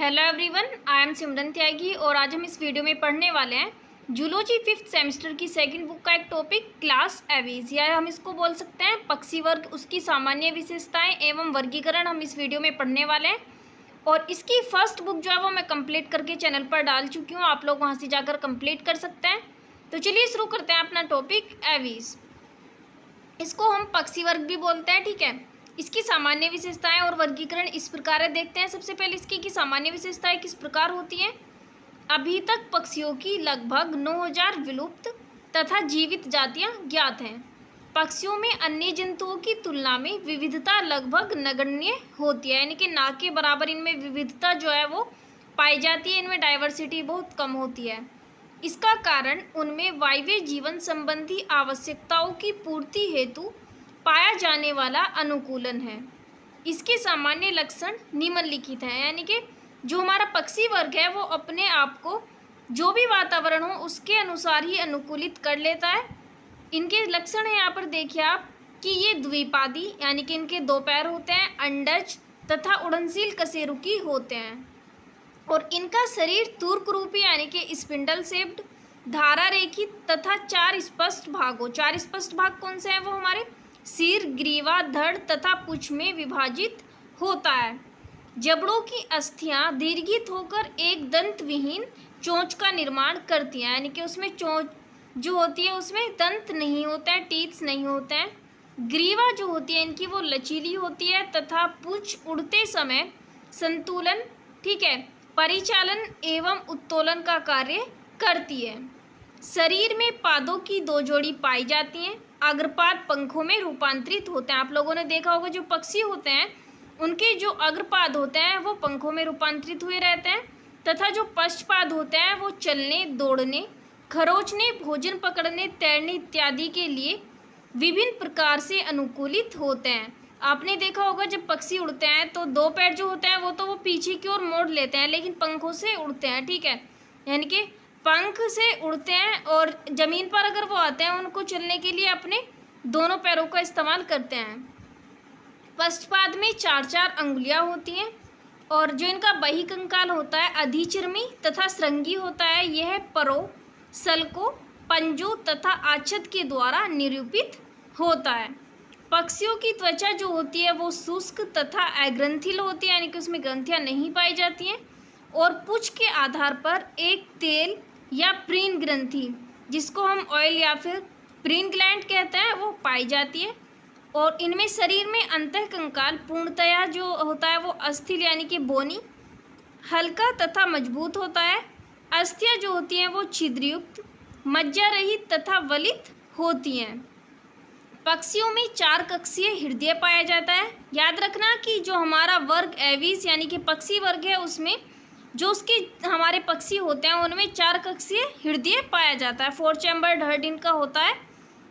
Hello everyone, I am सिमरन त्यागी और आज हम इस वीडियो में पढ़ने वाले हैं जूलॉजी फिफ्थ सेमेस्टर की सेकंड बुक का एक टॉपिक क्लास एवीज, या हम इसको बोल सकते हैं पक्षी वर्ग, उसकी सामान्य विशेषताएं एवं वर्गीकरण हम इस वीडियो में पढ़ने वाले हैं। और इसकी फर्स्ट बुक जो है वो मैं कंप्लीट करके चैनल पर डाल चुकी हूँ, आप लोग वहाँ से जाकर कंप्लीट कर सकते हैं। तो चलिए शुरू करते हैं अपना टॉपिक एवीज। इसको हम पक्षी वर्ग भी बोलते हैं, ठीक है। इसकी सामान्य विशेषताएं और वर्गीकरण इस प्रकार देखते हैं। सबसे पहले इसकी की सामान्य विशेषताएं किस प्रकार होती हैं। अभी तक पक्षियों की लगभग 9000 विलुप्त तथा जीवित जातियां ज्ञात हैं। पक्षियों में अन्य जंतुओं की तुलना में विविधता लगभग नगण्य होती है, यानी कि ना के बराबर इनमें विविधता जो है वो पाई जाती है, इनमें डाइवर्सिटी बहुत कम होती है। इसका कारण उनमें वायवीय जीवन संबंधी आवश्यकताओं की पूर्ति हेतु पाया जाने वाला अनुकूलन है। इसके सामान्य लक्षण निम्नलिखित हैं, यानी कि जो हमारा पक्षी वर्ग है वो अपने आप को जो भी वातावरण हो उसके अनुसार ही अनुकूलित कर लेता है। इनके लक्षण है, यहाँ पर देखिए आप कि ये द्विपादी यानी कि इनके दो पैर होते हैं, अंडज तथा उड़नशील कशेरुकी होते हैं और इनका शरीर तुर्क रूपी यानी कि स्पिंडल शेप्ड, धारा रेखित तथा चार स्पष्ट भागों, चार स्पष्ट भाग कौन से हैं वो हमारे सिर, ग्रीवा, धड़ तथा पुच्छ में विभाजित होता है। जबड़ों की अस्थियां दीर्घित होकर एक दंत विहीन चोंच का निर्माण करती हैं, यानी कि उसमें चोंच जो होती है उसमें दंत नहीं होता है, टीथ्स नहीं होते हैं। ग्रीवा जो होती है इनकी वो लचीली होती है तथा पुच्छ उड़ते समय संतुलन, ठीक है, परिचालन एवं उत्तोलन का कार्य करती है। शरीर में पादों की दो जोड़ी पाई जाती हैं। अग्रपाद पंखों में रूपांतरित होते हैं। आप लोगों ने देखा होगा जो पक्षी होते हैं उनके जो अग्रपाद होते हैं वो पंखों में रूपांतरित हुए रहते हैं तथा जो पश्चपाद होते हैं वो चलने, दौड़ने, खरोचने, भोजन पकड़ने, तैरने इत्यादि के लिए विभिन्न प्रकार से अनुकूलित होते हैं। आपने देखा होगा जब पक्षी उड़ते हैं तो दो पैर जो होते हैं वो पीछे की ओर मोड़ लेते हैं, लेकिन पंखों से उड़ते हैं, ठीक है, यानी कि पंख से उड़ते हैं और ज़मीन पर अगर वो आते हैं उनको चलने के लिए अपने दोनों पैरों का इस्तेमाल करते हैं। पश्चपाद में 4-4 अंगुलियां होती हैं और जो इनका बहिकंकाल होता है अधिचर्मी तथा श्रृंगी होता है, यह परों, सल्कों, पंजों तथा आच्छद के द्वारा निरूपित होता है। पक्षियों की त्वचा जो होती है वो शुष्क तथा अग्रंथिल होती है, यानी कि उसमें ग्रंथियां नहीं पाई जाती हैं और पुच्छ के आधार पर एक तेल या प्रीन ग्रंथि, जिसको हम ऑयल या फिर प्रीन ग्लैंड कहते हैं, वो पाई जाती है। और इनमें शरीर में अंतःकंकाल पूर्णतया जो होता है वो अस्थिल यानी कि बोनी, हल्का तथा मजबूत होता है। अस्थियां जो होती हैं वो छिद्रयुक्त, मज्जा रहित तथा वलित होती हैं। पक्षियों में 4 कक्षीय हृदय पाया जाता है। याद रखना कि जो हमारा वर्ग एवीज यानी कि पक्षी वर्ग है उसमें जो उसके हमारे पक्षी होते हैं उनमें 4 कक्षीय हृदय पाया जाता है। 4 चैम्बर्ड हार्ट इनका होता है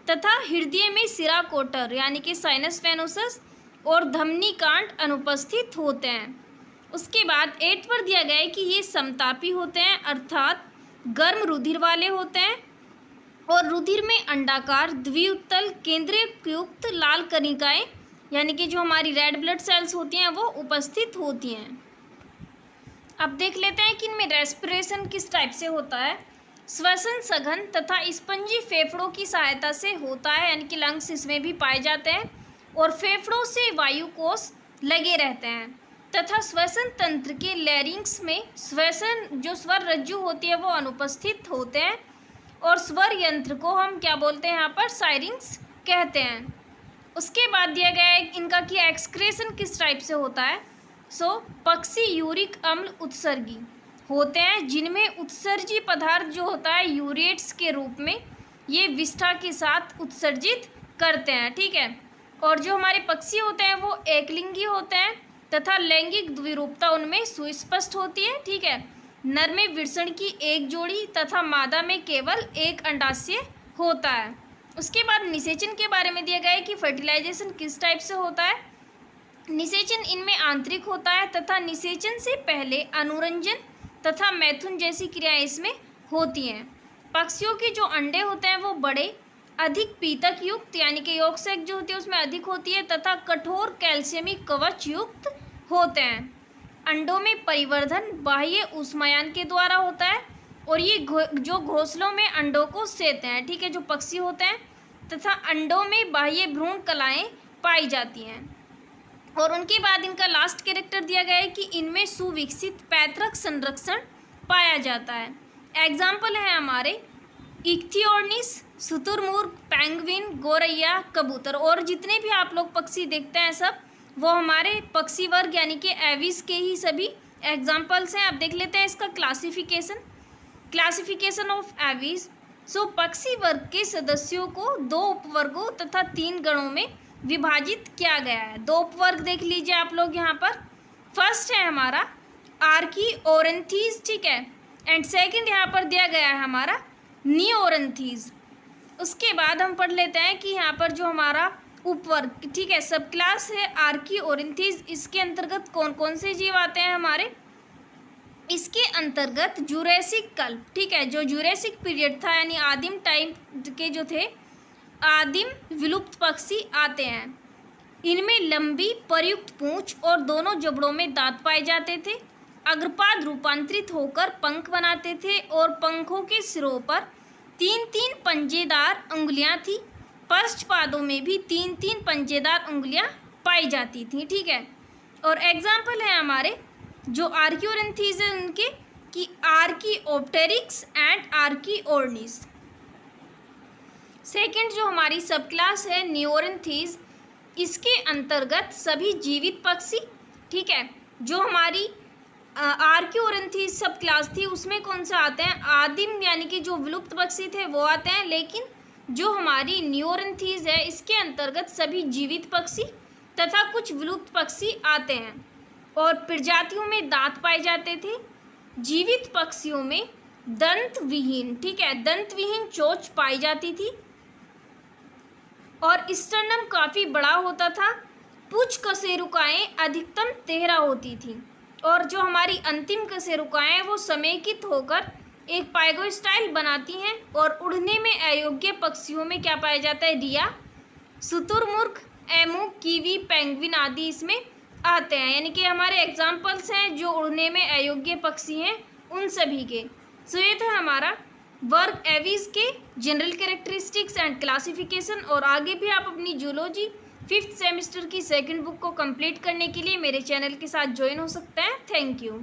तथा हृदय में सिरा कोटर यानी कि साइनस वेनोसस और धमनी कांट अनुपस्थित होते हैं। उसके बाद 8 पर दिया गया है कि ये समतापी होते हैं, अर्थात गर्म रुधिर वाले होते हैं और रुधिर में अंडाकार द्विउत्तल केंद्रीय युक्त लाल कणिकाएं यानी कि जो हमारी रेड ब्लड सेल्स होती हैं वो उपस्थित होती हैं। अब देख लेते हैं कि इनमें रेस्पिरेशन किस टाइप से होता है। श्वसन सघन तथा स्पंजी फेफड़ों की सहायता से होता है, यानी कि लंग्स इसमें भी पाए जाते हैं और फेफड़ों से वायु कोश लगे रहते हैं तथा श्वसन तंत्र के लैरिंग्स में श्वसन जो स्वर रज्जु होती है वो अनुपस्थित होते हैं और स्वर यंत्र को हम क्या बोलते हैं यहाँ पर साइरिंग्स कहते हैं। उसके बाद दिया गया है इनका कि एक्सक्रेशन किस टाइप से होता है। पक्षी यूरिक अम्ल उत्सर्गी होते हैं, जिनमें उत्सर्जी पदार्थ जो होता है यूरेट्स के रूप में ये विष्ठा के साथ उत्सर्जित करते हैं, ठीक है। और जो हमारे पक्षी होते हैं वो एकलिंगी होते हैं तथा लैंगिक द्विरूपता उनमें सुस्पष्ट होती है, ठीक है। नर में वृषण की एक जोड़ी तथा मादा में केवल एक अंडाशय होता है। उसके बाद निषेचन के बारे में दिया गया है कि फर्टिलाइजेशन किस टाइप से होता है। निषेचन इनमें आंतरिक होता है तथा निषेचन से पहले अनुरंजन तथा मैथुन जैसी क्रियाएं इसमें होती हैं। पक्षियों के जो अंडे होते हैं वो बड़े, अधिक पीतक युक्त यानी कि यॉल्क सैक जो होती है उसमें अधिक होती है तथा कठोर कैल्शियमिक कवच युक्त होते हैं। अंडों में परिवर्धन बाह्य ऊष्मायान के द्वारा होता है और ये जो घोंसलों में अंडों को सेते हैं, ठीक है, जो पक्षी होते हैं, तथा अंडों में बाह्य भ्रूण कलाएं पाई जाती हैं। और उनके बाद इनका लास्ट कैरेक्टर दिया गया है कि इनमें सुविकसित पैतृक संरक्षण पाया जाता है। एग्जाम्पल है हमारे इक्थियोर्निस, शुतुरमुर्ग, पेंगुइन, गोरैया, कबूतर, और जितने भी आप लोग पक्षी देखते हैं सब वो हमारे पक्षी वर्ग यानी कि एविस के ही सभी एग्जाम्पल्स हैं। अब देख लेते हैं इसका क्लासिफिकेशन ऑफ एविस। सो पक्षी वर्ग के सदस्यों को 2 उपवर्गों तथा 3 गणों में विभाजित किया गया है। 2 उपवर्ग देख लीजिए आप लोग यहाँ पर। फर्स्ट है हमारा आर्किओरेंथीज, ठीक है, एंड सेकंड यहाँ पर दिया गया है हमारा नियोरेंथीज। उसके बाद हम पढ़ लेते हैं कि यहाँ पर जो हमारा उपवर्ग, ठीक है, सब क्लास है आर्किओरेंथीज, इसके अंतर्गत कौन कौन से जीव आते हैं हमारे। इसके अंतर्गत जुरैसिक कल्प, ठीक है, जो जुरैसिक पीरियड था यानी आदिम टाइम के जो थे आदिम विलुप्त पक्षी आते हैं। इनमें लंबी प्रयुक्त पूंछ और दोनों जबड़ों में दांत पाए जाते थे। अग्रपाद रूपांतरित होकर पंख बनाते थे और पंखों के सिरों पर 3-3 पंजेदार उंगलियां थी। पश्चपादों में भी 3-3 पंजेदार उंगलियां पाई जाती थी, ठीक है। और एग्जाम्पल है हमारे जो आर्कियोरेंथीज है उनके कि आर्कियोप्टेरिक्स एंड आर्किओर्निस। सेकंड जो हमारी सब क्लास है नियोरेंथीज, इसके अंतर्गत सभी जीवित पक्षी, ठीक है, जो हमारी आर्कियोरेंथीज सब क्लास थी उसमें कौन सा आते हैं, आदिम यानी कि जो विलुप्त पक्षी थे वो आते हैं। लेकिन जो हमारी नियोरेंथीज है इसके अंतर्गत सभी जीवित पक्षी तथा कुछ विलुप्त पक्षी आते हैं। और प्रजातियों में दांत पाए जाते थे। जीवित पक्षियों में दंत विहीन, ठीक है, दंत विहीन चोंच पाई जाती थी और स्टर्नम काफ़ी बड़ा होता था। पूछ कशेरुकाएँ अधिकतम 13 होती थी और जो हमारी अंतिम कशेरुकाएँ हैं वो समेकित होकर एक पाइगोस्टाइल बनाती हैं। और उड़ने में अयोग्य पक्षियों में क्या पाया जाता है, रिया, शुतुरमुर्ग, एमू, कीवी, पेंगुइन आदि इसमें आते हैं। यानी कि हमारे एग्जाम्पल्स हैं जो उड़ने में अयोग्य पक्षी हैं उन सभी के। सो ये था हमारा वर्ग एविस के जनरल कैरेक्टरिस्टिक्स एंड क्लासिफिकेशन। और आगे भी आप अपनी जूलॉजी 5th सेमेस्टर की 2nd बुक को कंप्लीट करने के लिए मेरे चैनल के साथ ज्वाइन हो सकते हैं। Thank you.